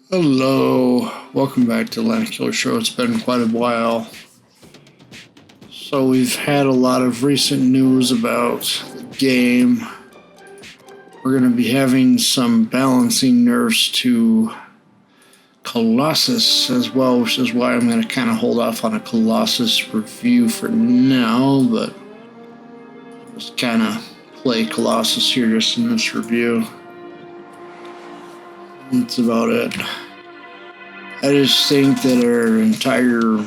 Hello, welcome back to Landedkiller Show. It's been quite a while. So we've had a lot of recent news about the game. We're going to be having some balancing nerfs to Colossus as well, which is why I'm going to kind of hold off on a Colossus review for now, but just kind of play Colossus here just in this review. That's about it. I just think that our entire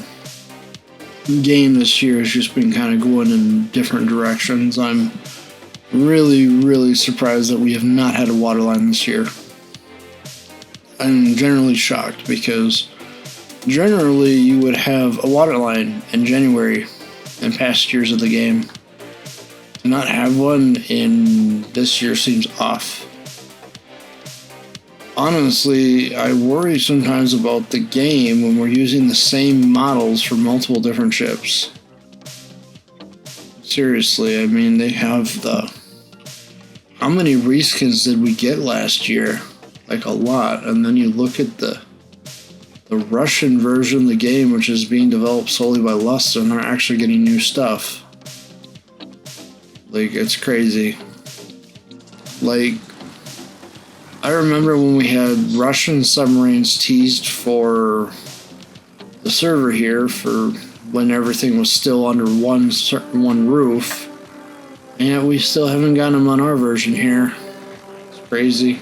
game this year has just been kind of going in different directions. I'm really surprised that we have not had a waterline this year. I'm generally shocked because generally you would have a waterline in January in past years of the game. To not have one in this year seems off. Honestly, I worry sometimes about the game when we're using the same models for multiple different ships. Seriously, I mean, they have the... How many reskins did we get last year? Like a lot. And then you look at the Russian version of the game, which is being developed solely by Luster, and they're actually getting new stuff. Like, it's crazy. Like, I remember when we had Russian submarines teased for the server here for when everything was still under one roof, and yet we still haven't gotten them on our version here. It's crazy.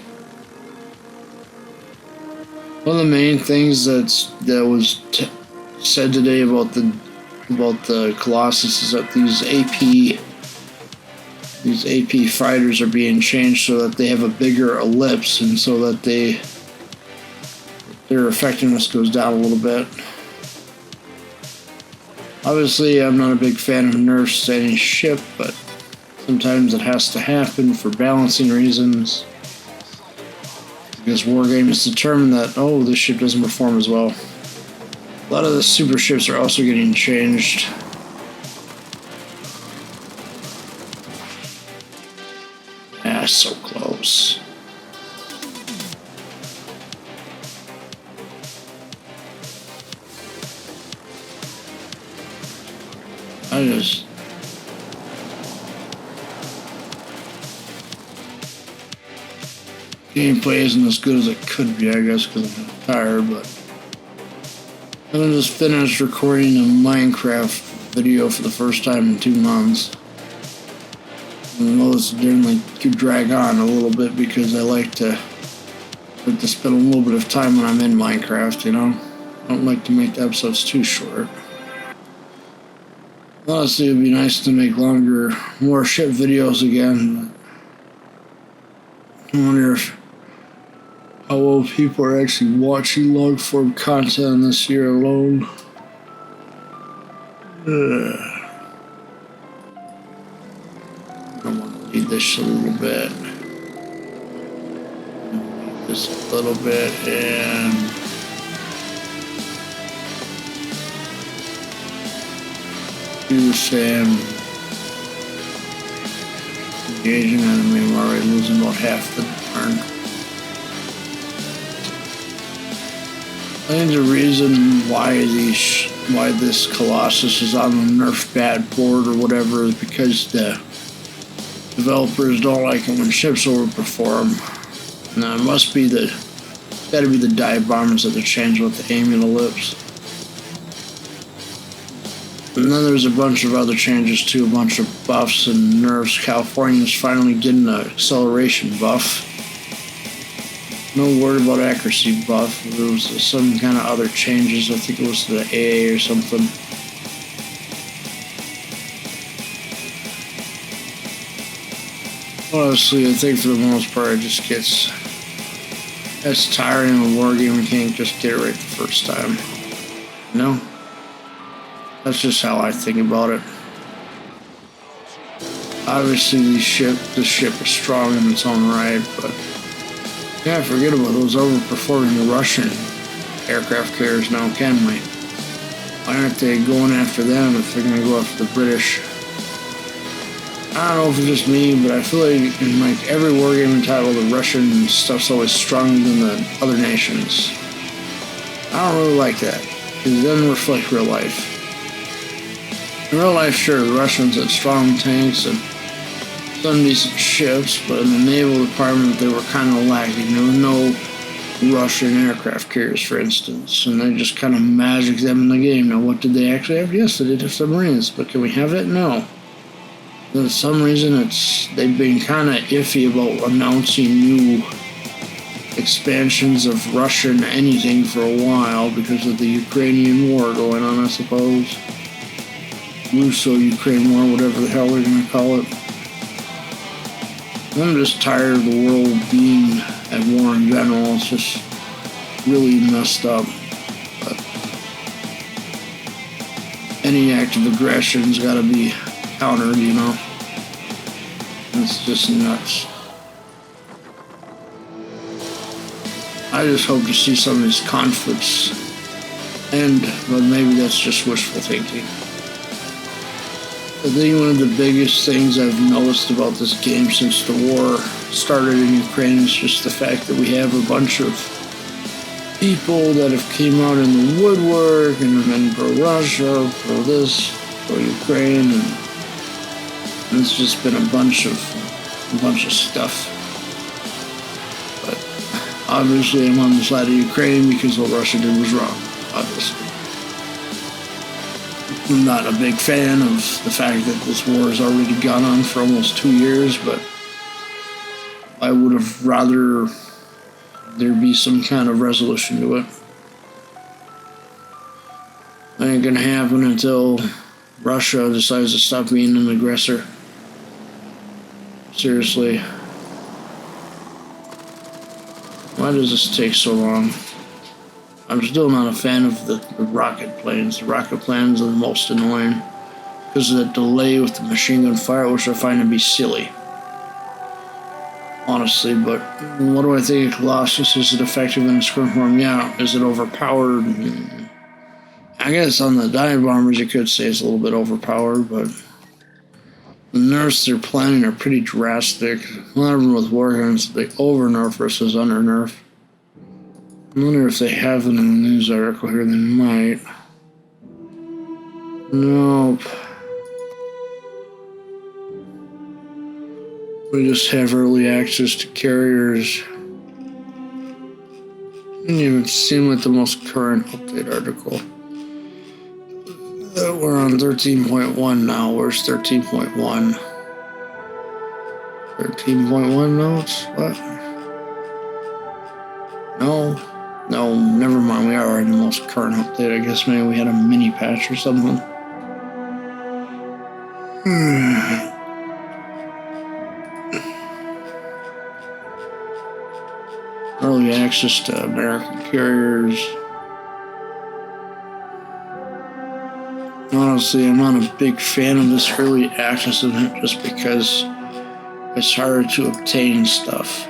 One of the main things that was said today about the Colossus is that these AP fighters are being changed so that they have a bigger ellipse and so that their effectiveness goes down a little bit. Obviously, I'm not a big fan of nerfs to any ship, but sometimes it has to happen for balancing reasons. Because Wargames determined that, oh, this ship doesn't perform as well. A lot of the super ships are also getting changed. So close. Gameplay isn't as good as it could be, I guess, because I'm tired, but I just finished recording a Minecraft video for the first time in 2 months. And those generally could drag on a little bit because I like to spend a little bit of time when I'm in Minecraft, you know? I don't like to make the episodes too short. Honestly, it would be nice to make longer, more ship videos again. I wonder how well people are actually watching long-form content this year alone. I want to leave this a little bit. Leave this a little bit and do the same. Engaging enemy, we're already losing about half the turn. I think the reason why this Colossus is on the nerf bad board or whatever is because the developers don't like it when ships overperform. Now it must be gotta be the dive bombers that they're changing with the aiming ellipse. And then there's a bunch of other changes too, a bunch of buffs and nerfs. California's finally getting an acceleration buff. No word about accuracy buff. There was some kind of other changes. I think it was to the AA or something. Honestly, I think for the most part it just gets... That's tiring in a war game. We can't just get it right the first time. No? That's just how I think about it. Obviously, this ship is strong in its own right, but... Yeah, forget about those overperforming Russian aircraft carriers now, can we? Why aren't they going after them if they're going to go after the British? I don't know if it's just me, but I feel like in like every wargaming title, the Russian stuff's always stronger than the other nations. I don't really like that, because it doesn't reflect real life. In real life, sure, the Russians had strong tanks and some decent ships, but in the naval department, they were kind of lacking. There were no Russian aircraft carriers, for instance, and they just kind of magicked them in the game. Now, what did they actually have? Yes, they did have submarines, but can we have it? No. For some reason, they've been kind of iffy about announcing new expansions of Russian anything for a while because of the Ukrainian war going on, I suppose. Russo-Ukraine war, whatever the hell they're going to call it. I'm just tired of the world being at war in general. It's just really messed up. But any act of aggression's got to be countered, you know. It's just nuts. I just hope to see some of these conflicts end, but maybe that's just wishful thinking. I think one of the biggest things I've noticed about this game since the war started in Ukraine is just the fact that we have a bunch of people that have came out in the woodwork and have been pro-Russia, pro-this, pro-Ukraine, and it's just been a bunch of stuff. But obviously I'm on the side of Ukraine because what Russia did was wrong, obviously. I'm not a big fan of the fact that this war has already gone on for almost 2 years, but I would have rather there be some kind of resolution to it. It ain't gonna happen until Russia decides to stop being an aggressor. Seriously. Why does this take so long? I'm still not a fan of the rocket planes. The rocket planes are the most annoying because of the delay with the machine gun fire, which I find to be silly. Honestly, but what do I think of Colossus? Is it effective in its current form? Yeah. Is it overpowered? I guess on the dive bombers you could say it's a little bit overpowered, but the nerfs they're planning are pretty drastic. A lot of them with warguns, they over-nerf versus under-nerf. I wonder if they have it in the news article here. They might. Nope. We just have early access to carriers. Didn't even seem like the most current update article. We're on 13.1 now. Where's 13.1? 13.1 notes? What? No, never mind. We are in the most current update. I guess maybe we had a mini patch or something. Early access to American carriers. Honestly, I'm not a big fan of this early access event just because it's harder to obtain stuff.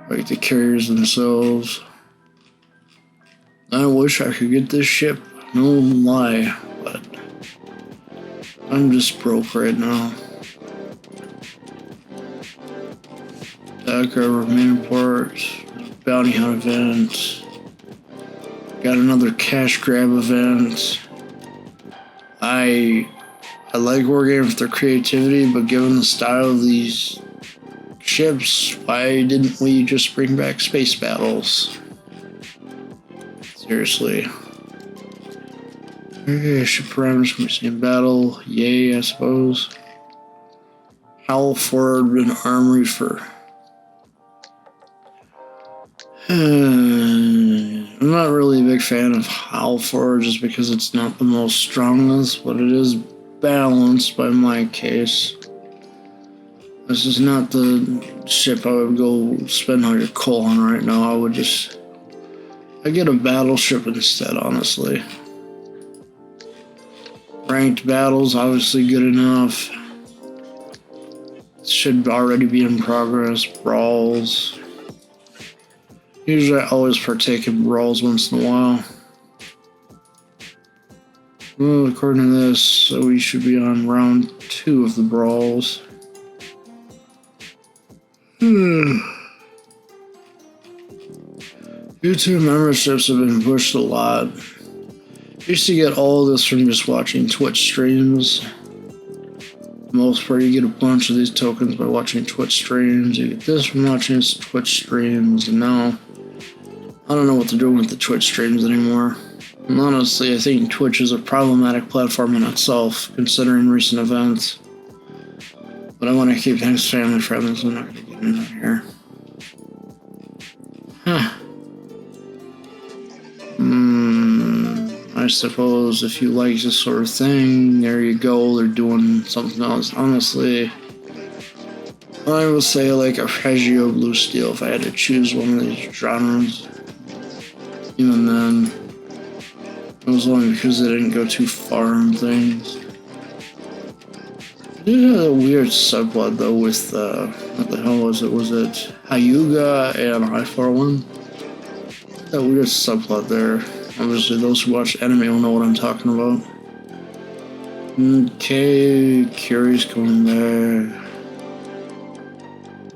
Like the carriers themselves. I wish I could get this ship, no lie, but I'm just broke right now. Dakar main ports, bounty hunt events. Got another cash grab event. I like wargames for their creativity, but given the style of these ships, why didn't we just bring back space battles? Seriously. Okay, ship parameters can be seen in battle. Yay, I suppose. Howl forward an armory for... I'm not really a big fan of Howl forward just because it's not the most strongest, but it is balanced by my case. This is not the ship I would go spend all your coal on right now. I'd get a battleship instead, honestly. Ranked battles, obviously good enough. Should already be in progress. Brawls. Usually I always partake in brawls once in a while. Well, according to this, we should be on round 2 of the brawls. Usually YouTube memberships have been pushed a lot. I used to get all of this from just watching Twitch streams. For the most part, you get a bunch of these tokens by watching Twitch streams. You get this from watching Twitch streams, and now I don't know what they're doing with the Twitch streams anymore. And honestly, I think Twitch is a problematic platform in itself, considering recent events. But I want to keep things family friendly, so I'm not going to get into that here. Huh. I suppose if you like this sort of thing, there you go, they're doing something else. Honestly, I would say like Arpeggio Blue Steel if I had to choose one of these genres. Even then, it was only because they didn't go too far in things. It had a weird subplot though with, what the hell was it? Was it Hyuga and I-41? That weird subplot there. Obviously, those who watch anime will know what I'm talking about. Okay, Curie's going there.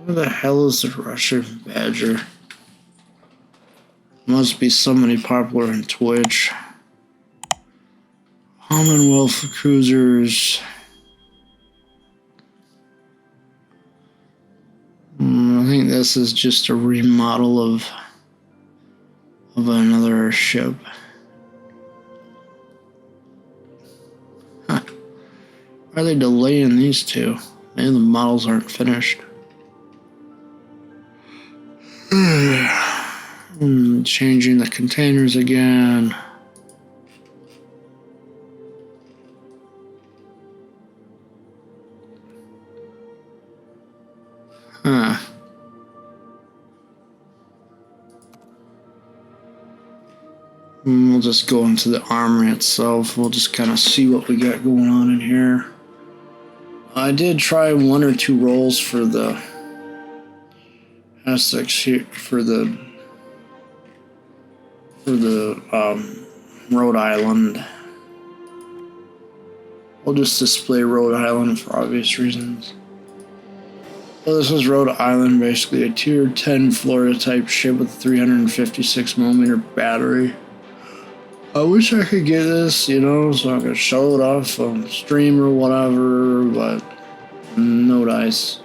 Where the hell is the Russian Badger? Must be somebody popular in Twitch. Commonwealth Cruisers. I think this is just a remodel of another ship. Huh. Why are they delaying these two? Maybe the models aren't finished. Changing the containers again. Huh. We'll just go into the armory itself. We'll just kind of see what we got going on in here. I did try 1 or 2 rolls for the Essex here, for the Rhode Island. We'll just display Rhode Island for obvious reasons. So this is Rhode Island, basically a tier 10 Florida type ship with a 356mm battery. I wish I could get this, you know, so I could show it off on stream or whatever, but no dice.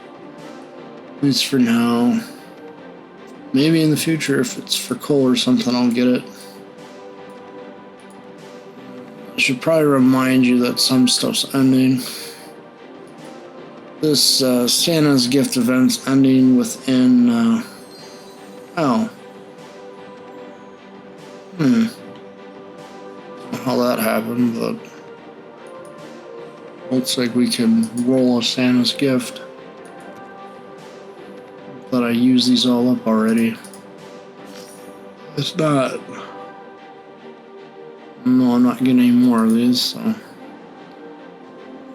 At least for now. Maybe in the future, if it's for coal or something, I'll get it. I should probably remind you that some stuff's ending. This Santa's gift event's ending within, how that happened, but looks like we can roll a Santa's gift. But I used these all up already. It's not. No, I'm not getting any more of these, so.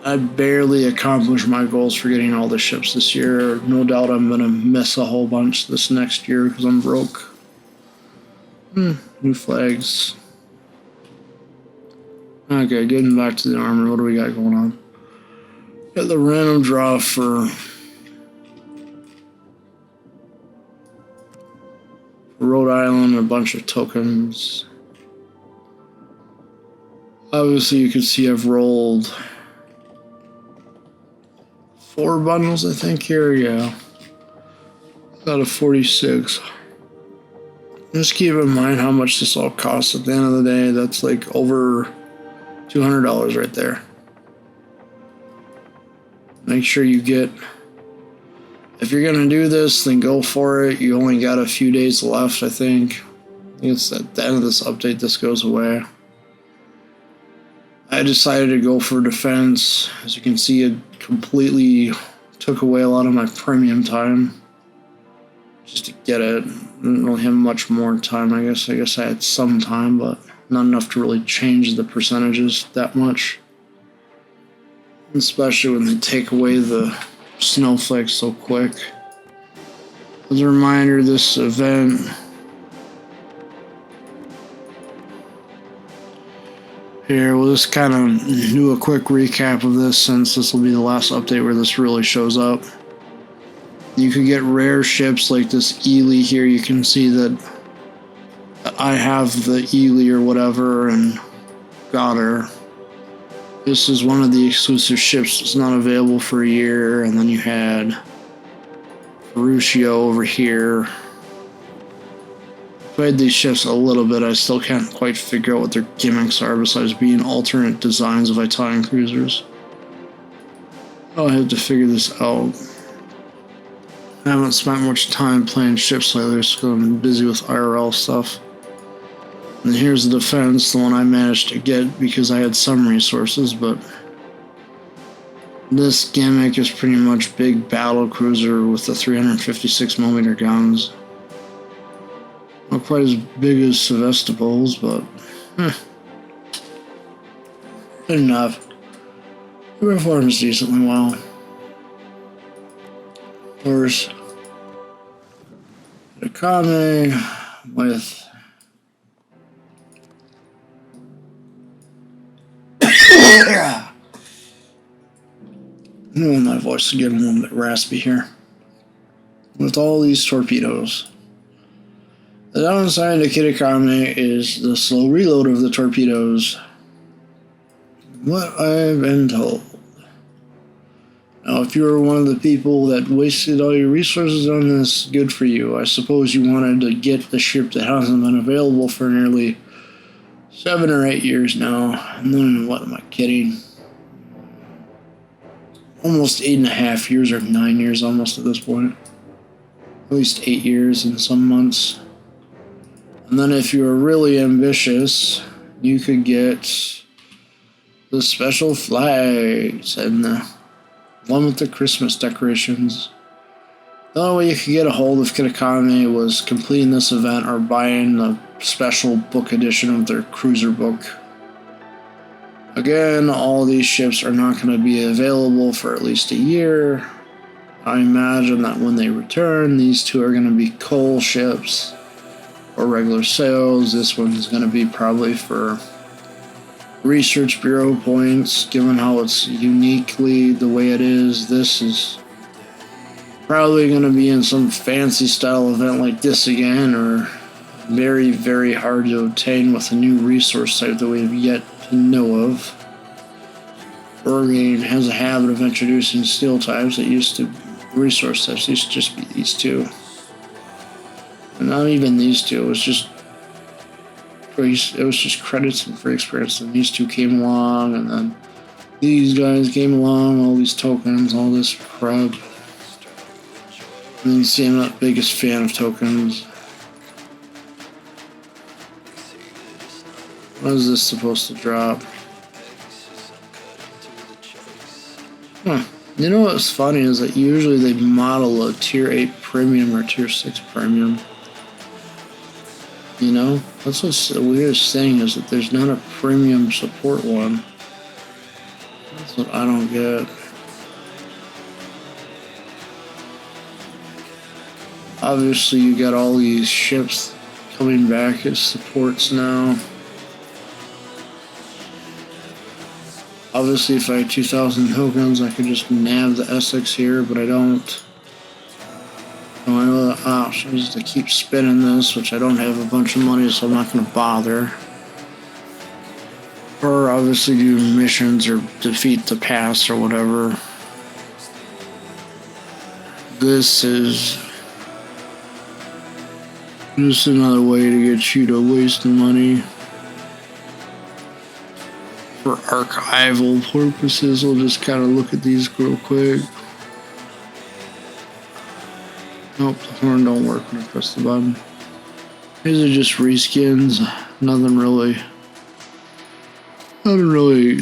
I barely accomplished my goals for getting all the ships this year. No doubt I'm gonna miss a whole bunch this next year because I'm broke. New flags. Okay, getting back to the armor. What do we got going on? Got the random draw for Rhode Island, a bunch of tokens. Obviously, you can see I've rolled 4 bundles, I think, here. Yeah. Out of 46. Just keep in mind how much this all costs at the end of the day. That's like over $200 right there. Make sure you get, if you're gonna do this, then go for it. You only got a few days left, I think. It's at the end of this update, this goes away. I decided to go for defense. As you can see, it completely took away a lot of my premium time just to get it. Didn't really have much more time, I guess. I had some time, but not enough to really change the percentages that much. Especially when they take away the snowflakes so quick. As a reminder, this event here, we'll just kind of do a quick recap of this since this will be the last update where this really shows up. You could get rare ships like this Ely here. You can see that I have the Ely or whatever and got her. This is one of the exclusive ships that's not available for a year, and then you had Ferruccio over here. I played these ships a little bit. I still can't quite figure out what their gimmicks are besides being alternate designs of Italian cruisers. I'll have to figure this out. I haven't spent much time playing ships lately, so I'm busy with IRL stuff. And here's the Defense, the one I managed to get because I had some resources, but this gimmick is pretty much big battle cruiser with the 356mm guns. Not quite as big as Sevastopol's, but good enough. It performs decently well. Of course, Akame with oh, my voice is getting a little bit raspy here. With all these torpedoes. The downside to Kitakami is the slow reload of the torpedoes. What I've been told. Now, if you were one of the people that wasted all your resources on this, good for you. I suppose you wanted to get the ship that hasn't been available for nearly 7 or 8 years now. And then, what am I kidding? Almost 8.5 years, or 9 years almost at this point. At least 8 years in some months. And then if you were really ambitious, you could get the special flags and the one with the Christmas decorations. The only way you could get a hold of Kitakami was completing this event or buying the special book edition of their cruiser book. Again, all these ships are not going to be available for at least a year. I imagine that when they return, these two are going to be coal ships or regular sales. This one's going to be probably for Research Bureau points, given how it's uniquely the way it is. This is probably going to be in some fancy style event like this again, or very, very hard to obtain with a new resource type that we have yet to know of. Organe has a habit of introducing steel types that used to resource types. Used to just be these two. And not even these two, it was just credits and free experience, and these two came along, and then these guys came along, all these tokens, all this crap. And then you see I'm not the biggest fan of tokens. What is this supposed to drop? Huh. You know what's funny is that usually they model a tier 8 premium or tier 6 premium. You know, that's what's the weirdest thing, is that there's not a premium support one. That's what I don't get. Obviously, you got all these ships coming back as supports now. Obviously, if I had 2,000 tokens, I could just nab the Essex here, but I don't. My other option is to keep spinning this, which I don't have a bunch of money, so I'm not going to bother. Or obviously do missions or defeat the pass or whatever. This is just another way to get you to waste money. For archival purposes, we'll just kind of look at these real quick. Nope, the horn don't work when I press the button. These are just reskins. Nothing really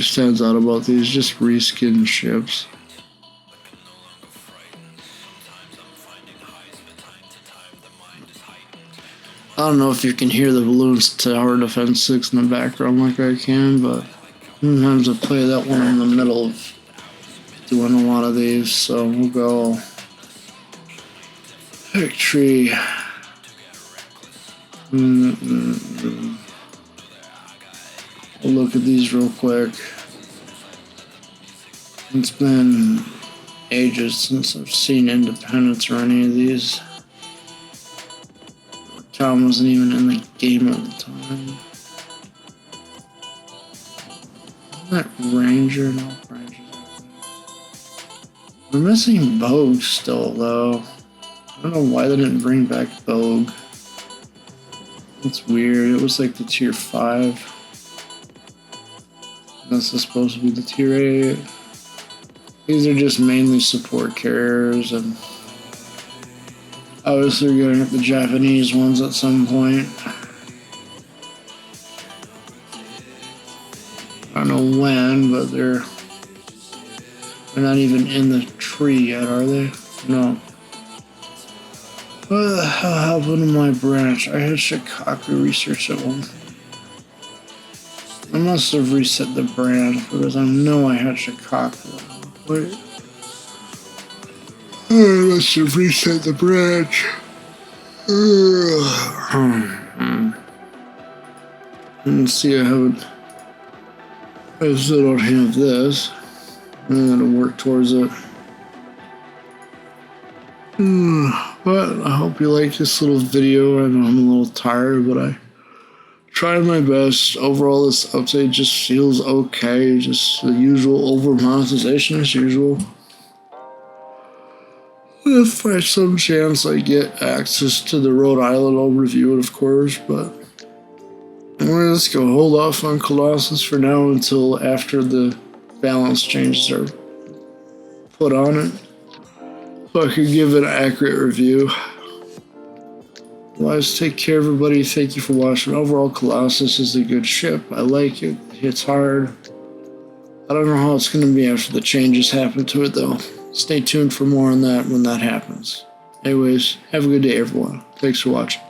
stands out about these. Just reskin ships. I don't know if you can hear the Balloons Tower Defense 6 in the background like I can, but sometimes I play that one in the middle of doing a lot of these, so we'll go Victory. We'll look at these real quick. It's been ages since I've seen Independence or any of these. Tom wasn't even in the game at the time. That Ranger, no Rangers. We're missing Bogue still, though. I don't know why they didn't bring back Bogue. It's weird. It was like the tier 5. This is supposed to be the tier 8. These are just mainly support carriers, and obviously we're gonna get the Japanese ones at some point. I don't know when, but they're not even in the tree yet, are they? No. What the hell happened to my branch? I had Shikaku research at one. I must have reset the branch because I know I had Shikaku. Wait. I must have reset the branch. Let's see, I still don't have this. I'm gonna work towards it. But I hope you like this little video. I know I'm a little tired, but I tried my best. Overall, this update just feels okay. Just the usual over monetization as usual. If by some chance I get access to the Rhode Island, I'll review it, of course, but I'm gonna just go hold off on Colossus for now until after the balance changes are put on it, so I can give an accurate review. Otherwise, take care, everybody. Thank you for watching. Overall, Colossus is a good ship. I like it. It hits hard. I don't know how it's going to be after the changes happen to it, though. Stay tuned for more on that when that happens. Anyways, have a good day, everyone. Thanks for watching.